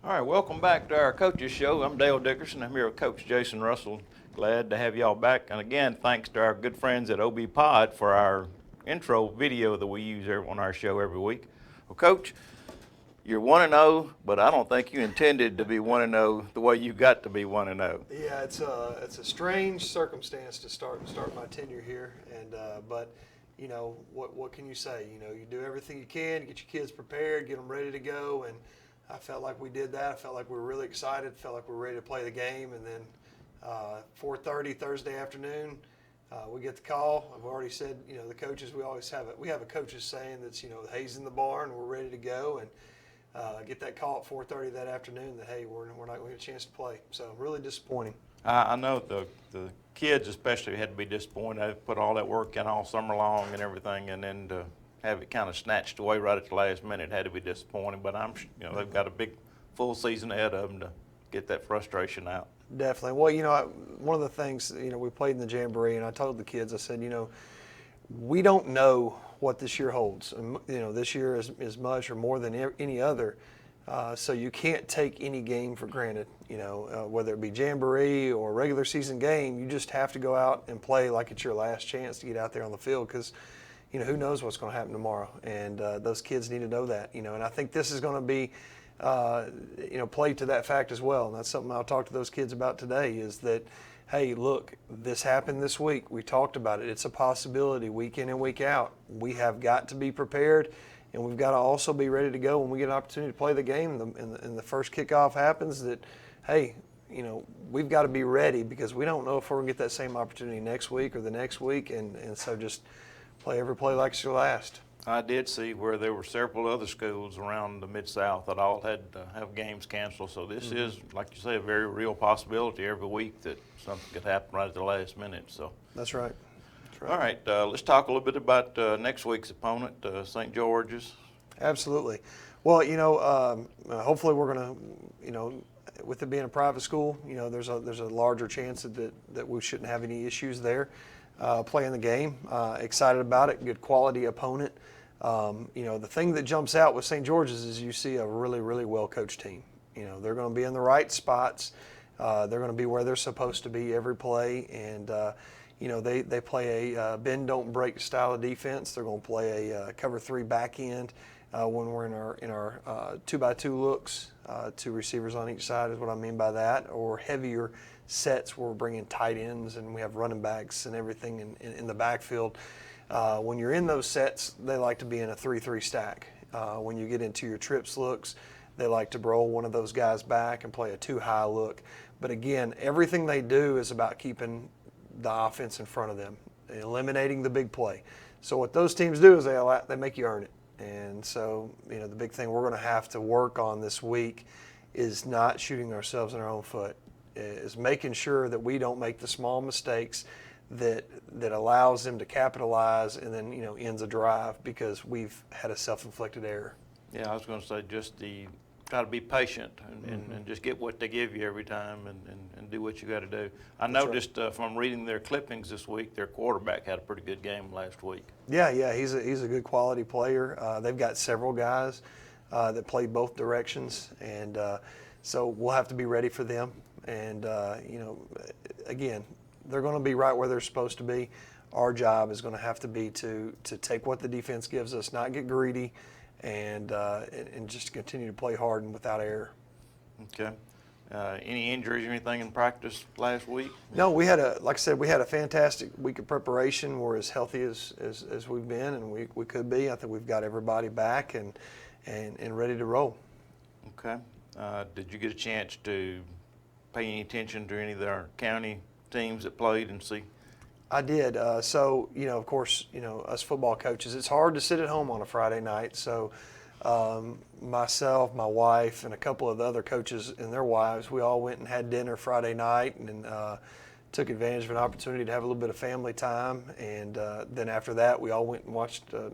All right, welcome back to our coaches show. I'm Dale Dickerson. I'm here with Coach Jason Russell. Glad to have y'all back. And again, thanks to our good friends at OB Pod for our intro video that we use on our show every week. Well, Coach, you're 1-0, but I don't think you intended to be 1-0 the way you got to be 1-0. Yeah, it's a strange circumstance to start my tenure here, and but what can you say? You do everything you can to get your kids prepared, get them ready to go, and I felt like we did that. I felt like we were really excited. Felt like we were ready to play the game, and then 4:30 Thursday afternoon, we get the call. I've already said, the coaches. We have a coaches saying that's the hay's in the barn. We're ready to go, and get that call at 4:30 that afternoon that, hey, we're not going to get a chance to play. So really disappointing. I know the kids especially had to be disappointed. They put all that work in all summer long and everything, and then to have it kind of snatched away right at the last minute had to be disappointing. But they've got a big full season ahead of them to get that frustration out. Definitely. Well, one of the things, we played in the Jamboree, and I told the kids, I said, we don't know what this year holds. This year is much or more than any other. So you can't take any game for granted, whether it be Jamboree or regular season game. You just have to go out and play like it's your last chance to get out there on the field because, who knows what's going to happen tomorrow. And those kids need to know that, and I think this is going to be, played to that fact as well. And that's something I'll talk to those kids about today is that, hey, look, this happened this week. We talked about it. It's a possibility week in and week out. We have got to be prepared, and we've got to also be ready to go when we get an opportunity to play the game and the first kickoff happens that, hey, we've got to be ready because we don't know if we're going to get that same opportunity next week or the next week, and so just play every play like it's your last. I did see where there were several other schools around the Mid-South that all had to have games canceled. So this is, like you say, a very real possibility every week that something could happen right at the last minute. So That's right. All right, let's talk a little bit about next week's opponent, St. George's. Absolutely. Well, hopefully we're going to, with it being a private school, there's a larger chance that we shouldn't have any issues there playing the game. Excited about it. Good quality opponent. The thing that jumps out with St. George's is you see a really, really well-coached team. They're going to be in the right spots. They're going to be where they're supposed to be every play, and they play a bend don't break style of defense. They're going to play a cover 3 back end when we're in our 2x2 looks, 2 receivers on each side is what I mean by that, or heavier sets where we're bringing tight ends and we have running backs and everything in the backfield. When you're in those sets, they like to be in a 3-3 stack. When you get into your trips looks, they like to roll one of those guys back and play a 2-high look. But again, everything they do is about keeping the offense in front of them, eliminating the big play. So what those teams do is they make you earn it. And so, the big thing we're going to have to work on this week is not shooting ourselves in our own foot, is making sure that we don't make the small mistakes that allows them to capitalize and then, ends a drive because we've had a self-inflicted error. Yeah, I was going to say just got to be patient and just get what they give you every time and do what you got to do. I noticed from reading their clippings this week, their quarterback had a pretty good game last week. Yeah, he's a good quality player. They've got several guys that play both directions, and so we'll have to be ready for them. And again, they're going to be right where they're supposed to be. Our job is going to have to be to take what the defense gives us, not get greedy, and just continue to play hard and without error. Okay. Any injuries or anything in practice last week? No, like I said, we had a fantastic week of preparation. We're as healthy as we've been, and we could be. I think we've got everybody back and ready to roll. Okay. Did you get a chance to pay any attention to any of our county teams that played and see? I did. So, of course, us football coaches, it's hard to sit at home on a Friday night. So myself, my wife, and a couple of the other coaches and their wives, we all went and had dinner Friday night and took advantage of an opportunity to have a little bit of family time. And then after that, we all went and watched a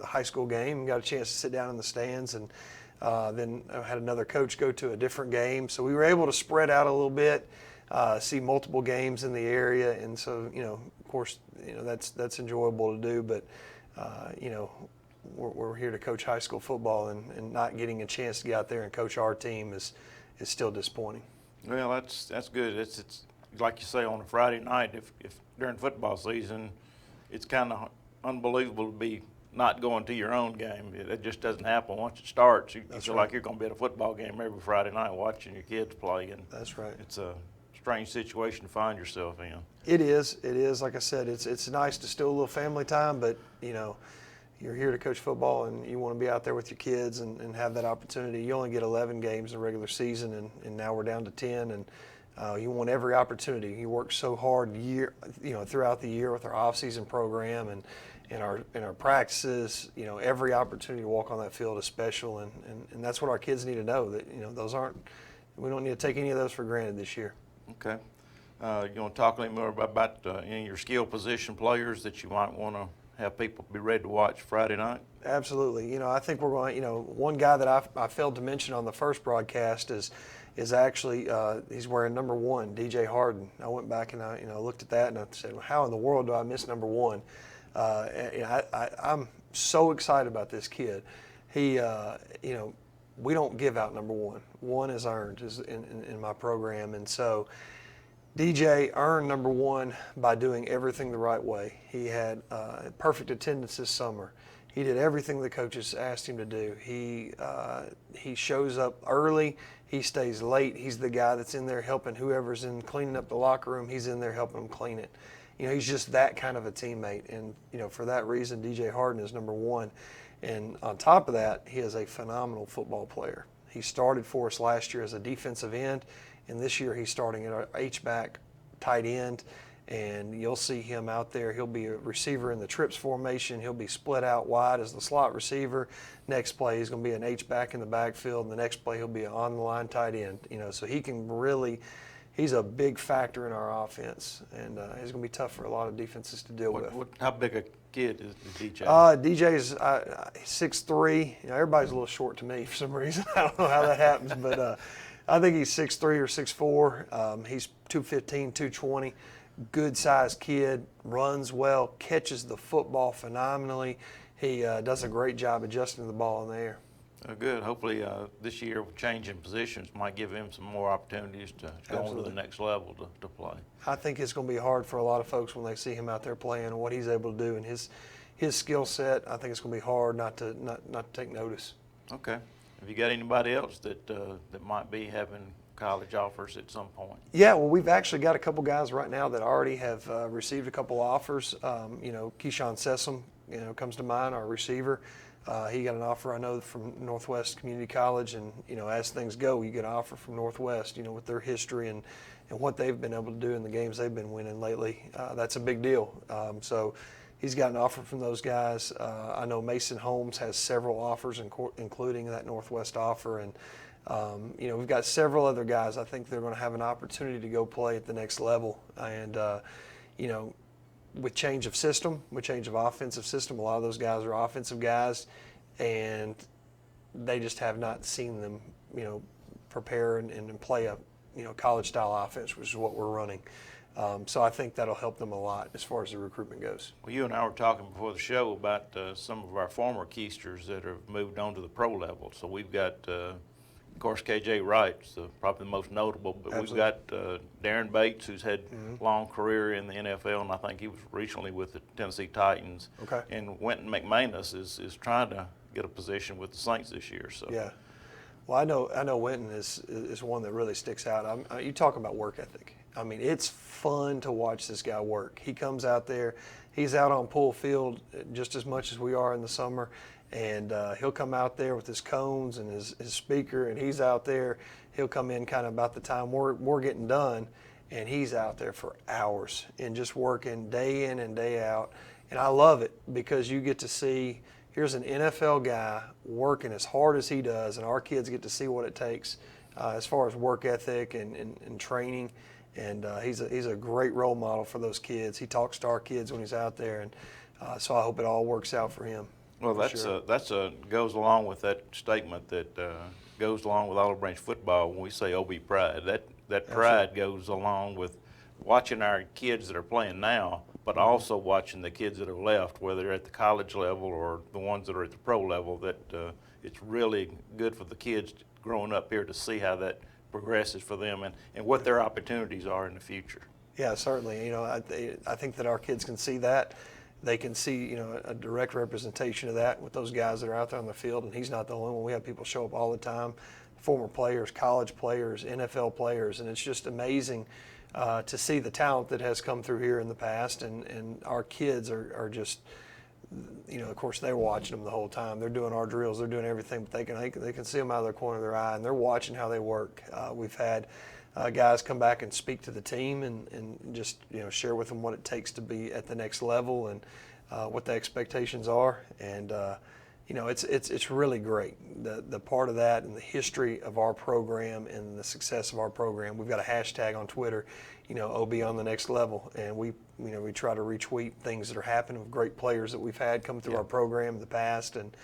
high school game and got a chance to sit down in the stands. And then I had another coach go to a different game. So we were able to spread out a little bit, see multiple games in the area. And so, of course, that's enjoyable to do. But, we're here to coach high school football, and not getting a chance to get out there and coach our team is still disappointing. Well, that's good. It's like you say, on a Friday night, if during football season, it's kind of unbelievable to be not going to your own game. It just doesn't happen. Once it starts, you feel like you're going to be at a football game every Friday night watching your kids play. And that's right. It's a strange situation to find yourself in. It is. It is. Like I said, it's nice to still a little family time, but you're here to coach football, and you want to be out there with your kids and have that opportunity. You only get 11 games in the regular season, and now we're down to 10, and you want every opportunity. You work so hard throughout the year with our off-season program and in our practices. Every opportunity to walk on that field is special, and that's what our kids need to know, that we don't need to take any of those for granted this year. Okay. You want to talk a little more about any of your skill position players that you might want to have people be ready to watch Friday night? Absolutely. I think we're going. One guy that I failed to mention on the first broadcast is actually he's wearing number 1, DJ Harden. I went back and I looked at that and I said, well, how in the world do I miss number 1? I'm so excited about this kid. He, we don't give out number 1. 1 is earned in my program, and so DJ earned number 1 by doing everything the right way. He had perfect attendance this summer. He did everything the coaches asked him to do. He shows up early. He stays late. He's the guy that's in there helping whoever's in cleaning up the locker room. He's in there helping them clean it. He's just that kind of a teammate. And, for that reason, DJ Harden is number 1. And on top of that, he is a phenomenal football player. He started for us last year as a defensive end, and this year he's starting at our H-back tight end. And you'll see him out there. He'll be a receiver in the trips formation. He'll be split out wide as the slot receiver. Next play, he's going to be an H-back in the backfield. And the next play, he'll be an on-the-line tight end. So he can really – he's a big factor in our offense. And he's going to be tough for a lot of defenses to deal with. How big a kid is DJ? DJ's 6'3". Everybody's a little short to me for some reason. I don't know how that happens. But I think he's 6'3" or 6'4". He's 215, 220. Good-sized kid, runs well, catches the football phenomenally. He does a great job adjusting the ball in the air. Good. Hopefully this year, changing positions might give him some more opportunities to go on to the next level to play. I think it's going to be hard for a lot of folks when they see him out there playing and what he's able to do and his skill set. I think it's going to be hard not to take notice. Okay. Have you got anybody else that might be having college offers at some point? Yeah, well, we've actually got a couple guys right now that already have received a couple offers. Keyshawn Sessom, comes to mind, our receiver. He got an offer, I know, from Northwest Community College, and as things go, you get an offer from Northwest, with their history and what they've been able to do in the games they've been winning lately. That's a big deal. So he's got an offer from those guys. I know Mason Holmes has several offers, including that Northwest offer, and we've got several other guys. I think they're going to have an opportunity to go play at the next level. And, with change of system, with change of offensive system, a lot of those guys are offensive guys, and they just have not seen them, prepare and play a, college-style offense, which is what we're running. So I think that'll help them a lot as far as the recruitment goes. Well, you and I were talking before the show about some of our former Keysters that have moved on to the pro level. So we've got, of course, KJ Wright's probably the most notable, but Absolutely. We've got Darren Bates, who's had a long career in the NFL, and I think he was recently with the Tennessee Titans. Okay. And Wynton McManus is trying to get a position with the Saints this year. So. Yeah. Well, I know Wynton is one that really sticks out. You talk about work ethic. I mean, it's fun to watch this guy work. He comes out there, he's out on Pool Field just as much as we are in the summer, and he'll come out there with his cones and his speaker, and he's out there. He'll come in kind of about the time we're getting done, and he's out there for hours and just working day in and day out. And I love it because you get to see, here's an NFL guy working as hard as he does, and our kids get to see what it takes as far as work ethic and training. And he's a great role model for those kids. He talks to our kids when he's out there, and so I hope it all works out for him. Well, that's goes along with that statement that goes along with Olive Branch football when we say OB pride. That pride goes along with watching our kids that are playing now but also watching the kids that have left, whether they're at the college level or the ones that are at the pro level, that it's really good for the kids growing up here to see how that progresses for them and what their opportunities are in the future. Yeah, certainly. You know, I think that our kids can see that. They can see, you know, a direct representation of that with those guys that are out there on the field, and he's not the only one. We have people show up all the time, former players, college players, NFL players, and it's just amazing to see the talent that has come through here in the past, and our kids are just, you know, of course they're watching them the whole time. They're doing our drills, they're doing everything, but they can see them out of their corner of their eye, and they're watching how they work. We've had guys come back and speak to the team and just, you know, share with them what it takes to be at the next level and what the expectations are, and you know, it's really great. The part of that and the history of our program and the success of our program. We've got a hashtag on Twitter, you know, OB on the next level, and we try to retweet things that are happening with great players that we've had come through our program in the past, and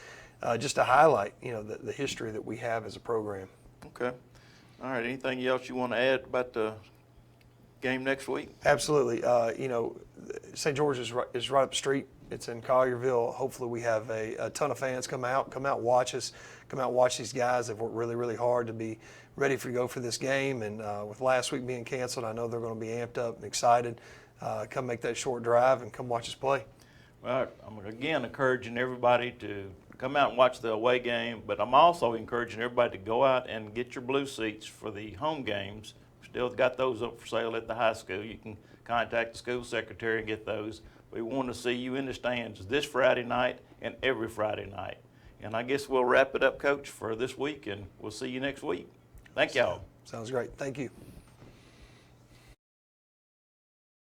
just to highlight, you know, the history that we have as a program. Okay. All right. Anything else you want to add about the game next week? Absolutely. You know, St. George is right up the street. It's in Collierville. Hopefully we have a ton of fans come out, watch us, come out, watch these guys. They've worked really, really hard to be ready to go for this game. And with last week being canceled, I know they're going to be amped up and excited. Come make that short drive and come watch us play. Well, I'm again encouraging everybody to come out and watch the away game, but I'm also encouraging everybody to go out and get your blue seats for the home games. Still got those up for sale at the high school. You can contact the school secretary and get those. We want to see you in the stands this Friday night and every Friday night. And I guess we'll wrap it up, Coach, for this week, and we'll see you next week. Thank y'all. Sounds great. Thank you.